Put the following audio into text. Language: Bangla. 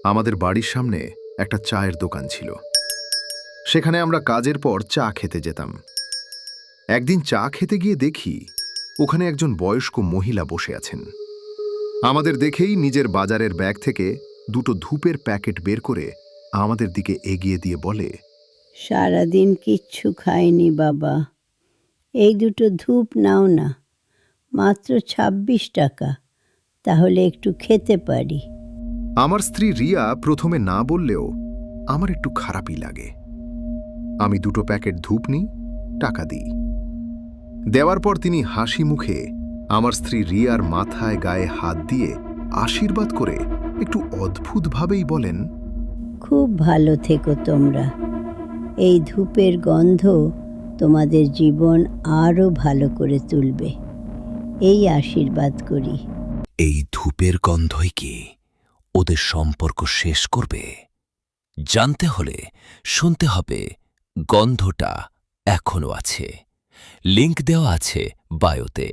আমাদের বাড়ির সামনে একটা চায়ের দোকান ছিল। সেখানে আমরা কাজের পর চা খেতে যেতাম। একদিন চা খেতে গিয়ে দেখি ওখানে একজন বয়স্ক মহিলা বসে আছেন। আমাদের দেখেই নিজের বাজারের ব্যাগ থেকে দুটো ধূপের প্যাকেট বের করে আমাদের দিকে এগিয়ে দিয়ে বলে, সারাদিন কিচ্ছু খাইনি বাবা, এই দুটো ধূপ নাও না, মাত্র ২৬ টাকা, তাহলে একটু খেতে পারি। আমার স্ত্রী রিয়া প্রথমে না বললেও আমার একটু খারাপই লাগে। আমি দুটো প্যাকেট ধূপ নিই, টাকা দিই। দেওয়ার পর তিনি হাসি মুখে আমার স্ত্রী রিয়ার মাথায় গায়ে হাত দিয়ে আশীর্বাদ করে একটু অদ্ভুতভাবেই বলেন, খুব ভালো থেকো তোমরা, এই ধূপের গন্ধ তোমাদের জীবন আরও ভালো করে তুলবে, এই আশীর্বাদ করি। এই ধূপের গন্ধই কি ওদের সম্পর্ক শেষ করবে? জানতে হলে শুনতে হবে গন্ধটা এখনো আছে। লিংক দেওয়া আছে বায়োতে।